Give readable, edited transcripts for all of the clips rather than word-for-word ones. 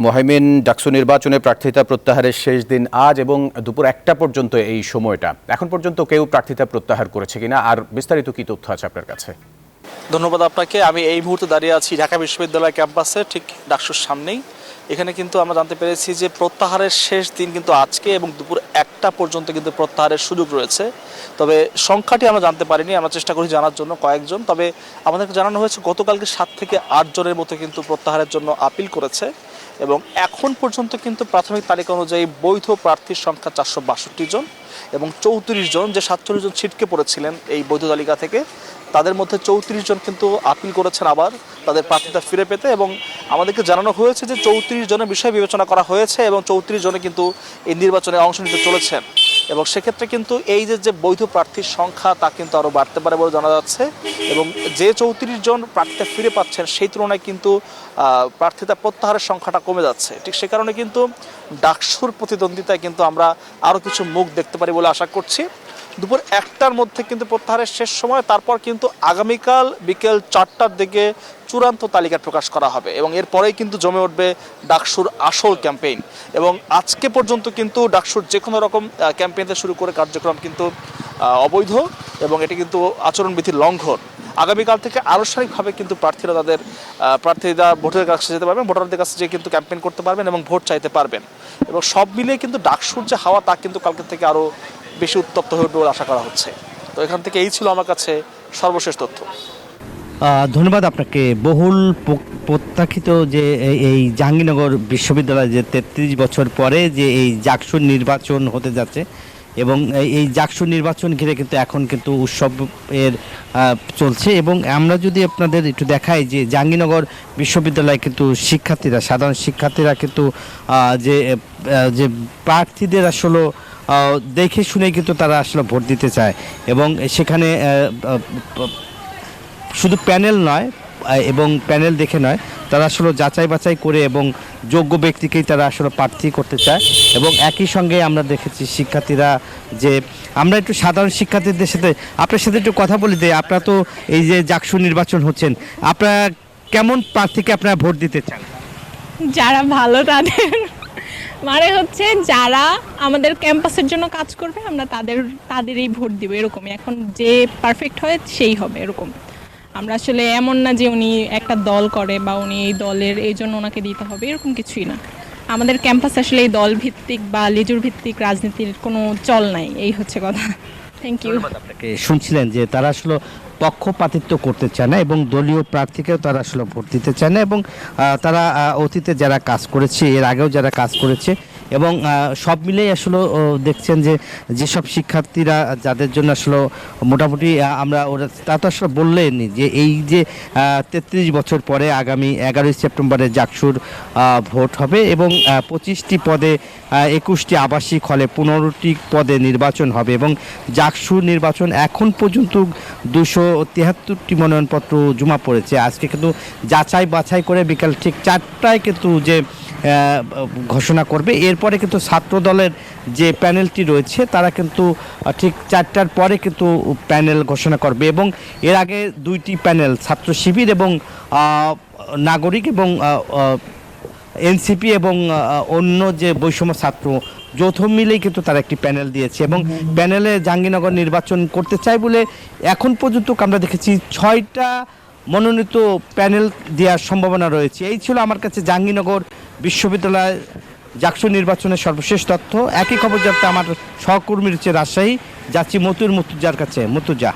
মোহাইমিন, ডাকসু নির্বাচনে প্রার্থিতা প্রত্যাহারের শেষ দিন আজ এবং দুপুর 1টা পর্যন্ত এই সময়টা। এখন পর্যন্ত কেউ প্রার্থিতা প্রত্যাহার করেছে কিনা, আর বিস্তারিত কি তথ্য আছে আপনার কাছে? ধন্যবাদ আপনাকে। আমি এই মুহূর্তে দাঁড়িয়ে আছি ঢাকা বিশ্ববিদ্যালয় ক্যাম্পাসে, ঠিক ডাকসুর সামনেই। এখানে কিন্তু আমরা জানতে পেরেছি যে প্রত্যাহারের শেষ দিন কিন্তু আজকে এবং দুপুর 1টা পর্যন্ত কিন্তু প্রত্যাহারের সুযোগ রয়েছে। তবে সংখ্যাটি আমরা জানতে পারিনি, আমরা চেষ্টা করি জানার জন্য কয়েকজন। তবে আমাদেরকে জানানো হয়েছে গতকালকে 7 থেকে 8 জনের মতো কিন্তু প্রত্যাহারের জন্য আপিল করেছে এবং এখন পর্যন্ত কিন্তু প্রাথমিক তালিকা অনুযায়ী বৈধ প্রার্থীর সংখ্যা 462 জন এবং 34 জন, যে 47 জন ছিটকে পড়েছিলেন এই বৈধ তালিকা থেকে, তাদের মধ্যে 34 জন কিন্তু আপিল করেছেন আবার তাদের প্রার্থিতা ফিরে পেতে। এবং আমাদেরকে জানানো হয়েছে যে 34 জনের বিষয় বিবেচনা করা হয়েছে এবং 34 জনে কিন্তু এই নির্বাচনে অংশ নিতে চলেছেন। এবং সেক্ষেত্রে কিন্তু এই যে বৈধ প্রার্থীর সংখ্যা তা কিন্তু আরও বাড়তে পারে বলে জানা যাচ্ছে। এবং যে 34 জন প্রার্থিতা ফিরে পাচ্ছেন সেই তুলনায় কিন্তু প্রার্থিতা প্রত্যাহারের সংখ্যাটা কমে যাচ্ছে। ঠিক সে কারণে কিন্তু ডাকসুর প্রতিদ্বন্দ্বিতায় কিন্তু আমরা আরও কিছু মুখ দেখতে পারি বলে আশা করছি। দুপুর 1টার মধ্যে কিন্তু প্রত্যাহারের শেষ সময়, তারপর কিন্তু আগামীকাল বিকেল 4টার দিকে চূড়ান্ত তালিকা প্রকাশ করা হবে এবং এরপরেই কিন্তু জমে উঠবে ডাকসুর আসল ক্যাম্পেইন। এবং আজকে পর্যন্ত কিন্তু ডাকসুর যে কোনো রকম ক্যাম্পেইন থেকে শুরু করে কার্যক্রম কিন্তু অবৈধ এবং এটি কিন্তু আচরণবিধির লঙ্ঘন। আগামীকাল থেকে আনুষ্ঠানিকভাবে কিন্তু প্রার্থীরা ভোটারের কাছে যেতে পারবেন, ভোটারদের কাছে যেয়ে কিন্তু ক্যাম্পেইন করতে পারবেন এবং ভোট চাইতে পারবেন। এবং সব মিলিয়ে কিন্তু ডাকসুর যে হাওয়া তা কিন্তু কালকে থেকে আরও বেশি উত্তপ্ত হয়ে উঠবে বলে আশা করা হচ্ছে। তো এখান থেকে এই ছিল আমার কাছে সর্বশেষ তথ্য। ধন্যবাদ আপনাকে। বহুল প্রত্যাখিত যে এই জাহাঙ্গীরনগর বিশ্ববিদ্যালয়ে যে 33 বছর পরে যে এই জাকসুর নির্বাচন হতে যাচ্ছে এবং এই জাকসুর নির্বাচন ঘিরে কিন্তু এখন কিন্তু উৎসবের চলছে। এবং আমরা যদি আপনাদের একটু দেখাই যে জাহাঙ্গীরনগর বিশ্ববিদ্যালয়ে কিন্তু শিক্ষার্থীরা, সাধারণ শিক্ষার্থীরা কিন্তু যে প্রার্থীদের আসলে দেখে শুনে কিন্তু তারা আসলে ভোট দিতে চায় এবং সেখানে শুধু প্যানেল নয় এবং প্যানেল দেখে নয়, তারা আসলে যাচাই বাছাই করে এবং যোগ্য ব্যক্তিকেই তারা আসলে প্রার্থী করতে চায়। এবং একই সঙ্গে আমরা দেখেছি শিক্ষার্থীরা যে আমরা একটু সাধারণ শিক্ষার্থীদের সাথে আপনার সাথে একটু কথা বলি যে আপনারা তো এই যে জাকসু নির্বাচন হচ্ছেন, আপনারা কেমন প্রার্থীকে আপনারা ভোট দিতে চান? যারা ভালো তাদের, মানে হচ্ছে যারা আমাদের ক্যাম্পাসের জন্য কাজ করবে আমরা তাদেরই ভোট দিব, এরকমই। এখন যে পারফেক্ট হয় সেই হবে, এরকম। আমরা আসলে এমন না যে উনি একটা দল করে বা উনি এই দলের এই জন্য ওনাকে দিতে হবে, এরকম কিছুই না। আমাদের ক্যাম্পাস আসলে এই দল ভিত্তিক বা লেজুর ভিত্তিক রাজনীতির কোনো চল নাই, এই হচ্ছে কথা। Thank you. আপনাকে শুনছিলেন যে তারা আসলে পক্ষপাতিত্ব করতে চায় না এবং দলীয় প্রার্থীকেও তারা আসলে ভোট দিতে চায় না এবং তারা অতীতে যারা কাজ করেছে, এর আগেও যারা কাজ করেছে এবং সব মিলেই আসলে দেখছেন যে যেসব শিক্ষার্থীরা যাদের জন্য আসলে মোটামুটি আমরা ওরা তা তো আসলে বললেনি যে এই যে 33 বছর পরে আগামী 11ই সেপ্টেম্বরে জাকসুর ভোট হবে এবং 25টি পদে 21টি আবাসিক হলে 15টি পদে নির্বাচন হবে এবং জাকসুর নির্বাচন এখন পর্যন্ত 273টি মনোনয়নপত্র জমা পড়েছে। আজকে কিন্তু যাচাই বাছাই করে বিকাল ঠিক 4টায় কিন্তু যে ঘোষণা করবে। এরপরে কিন্তু ছাত্র দলের যে প্যানেলটি রয়েছে তারা কিন্তু ঠিক 4টার পরে কিন্তু প্যানেল ঘোষণা করবে এবং এর আগে 2টি প্যানেল, ছাত্র শিবির এবং নাগরিক এবং এনসিপি এবং অন্য যে বৈষম্য ছাত্র যৌথ মিলেই কিন্তু তারা একটি প্যানেল দিয়েছে এবং প্যানেলে জাহাঙ্গীরনগর নির্বাচন করতে চায় বলে এখন পর্যন্ত আমরা দেখেছি 6টা মনোনীত প্যানেল দেওয়ার সম্ভাবনা রয়েছে। এই ছিল আমার কাছে জাহাঙ্গীরনগর বিশ্ববিদ্যালয় জাকসু নির্বাচনের সর্বশেষ তথ্য। একই খবর জানতে আমার সহকর্মী রয়েছে রাজশাহী, যাচ্ছি মতুজার কাছে। মতুজা।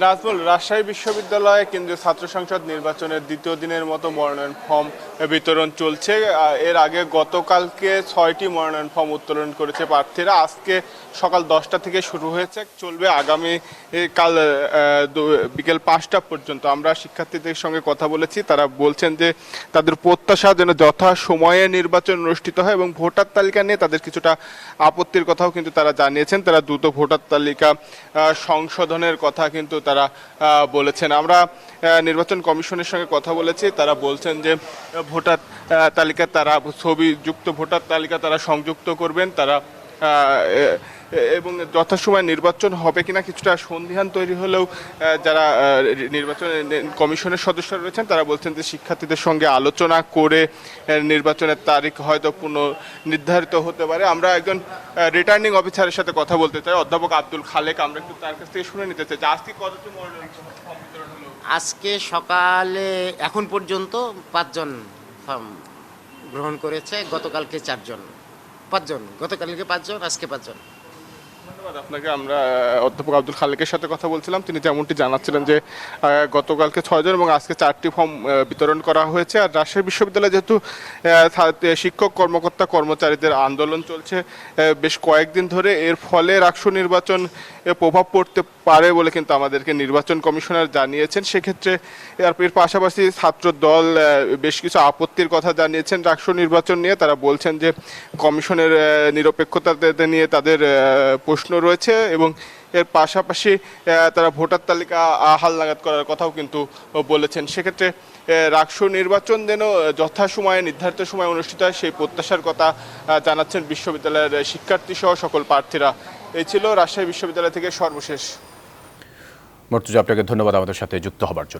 নাজমুল, রাজশাহী বিশ্ববিদ্যালয়ে কেন্দ্রীয় ছাত্র সংসদ নির্বাচনের দ্বিতীয় দিনের মতো মনোনয়ন ফর্ম বিতরণ চলছে। এর আগে গতকালকে 6টি মনোনয়ন ফর্ম উত্তোলন করেছে প্রার্থীরা। আজকে সকাল 10টা থেকে শুরু হয়েছে, চলবে আগামী কাল বিকেল 5টা পর্যন্ত। আমরা শিক্ষার্থীদের সঙ্গে কথা বলেছি, তারা বলছেন যে তাদের প্রত্যাশা যেন যথা সময়ে নির্বাচন অনুষ্ঠিত হয় এবং ভোটার তালিকা নিয়ে তাদের কিছুটা আপত্তির কথাও কিন্তু তারা জানিয়েছেন। তারা দ্রুত ভোটার তালিকা সংশোধনের কথা কিন্তু তারা বলেছেন। আমরা নির্বাচন কমিশনের সঙ্গে কথা বলেছি, তারা বলছেন যে ভোটার তালিকা তারা ছবিযুক্ত ভোটার তালিকা তারা সংযুক্ত করবেন। তারা এবং যথাসময়ে নির্বাচন হবে কিনা কিছুটা সন্দিহান তৈরি হলেও যারা নির্বাচন কমিশনের সদস্যরা রয়েছেন তারা বলছেন যে শিক্ষার্থীদের সঙ্গে আলোচনা করে নির্বাচনের তারিখ হয়তো নির্ধারিত হতে পারে। আমরা একজন রিটার্নিং অফিসারের সাথে কথা বলতে চাই, অধ্যাপক আব্দুল খালেক। আমরা একটু তার কাছ থেকে শুনে নিতে চাই যে আজকে কতটি মনোনয়ন ফর্ম বিতরণ হলো? আজকে সকালে এখন পর্যন্ত 5 জন ফর্ম গ্রহণ করেছে, গতকালকে 4 জন, 5 জন, গতকালকে 5 জন, আজকে 5 জন। ধন্যবাদ আপনাকে। আমরা অধ্যাপক আব্দুল খালেকের সাথে কথা বলছিলাম, তিনি যেমনটি জানাচ্ছিলেন যে গতকালকে 6 জন এবং আজকে 4টি ফর্ম বিতরণ করা হয়েছে। আর রাজশাহী বিশ্ববিদ্যালয়ে যেহেতু শিক্ষক কর্মকর্তা কর্মচারীদের আন্দোলন চলছে বেশ কয়েকদিন ধরে, এর ফলে রাকসু নির্বাচন প্রভাব পড়তে পারে বলে কিন্তু আমাদেরকে নির্বাচন কমিশনার জানিয়েছেন। সেক্ষেত্রে এর পাশাপাশি ছাত্র দল বেশ কিছু আপত্তির কথা জানিয়েছেন রাকসু নির্বাচন নিয়ে। তারা বলছেন যে কমিশনের নিরপেক্ষতা নিয়ে তাদের প্রশ্ন রয়েছে এবং এর পাশাপাশি তারা ভোটার তালিকা হালনাগাদ করার কথাও কিন্তু বলেছেন। সেক্ষেত্রে রাকসু নির্বাচন যেন যথাসময়ে নির্ধারিত সময়ে অনুষ্ঠিত হয় সেই প্রত্যাশার কথা জানাচ্ছেন বিশ্ববিদ্যালয়ের শিক্ষার্থী সহ সকল প্রার্থীরা। এই ছিল রাজশাহী বিশ্ববিদ্যালয় থেকে সর্বশেষ। মর্তুজা, আপনাকে ধন্যবাদ আমাদের সাথে যুক্ত হবার জন্য।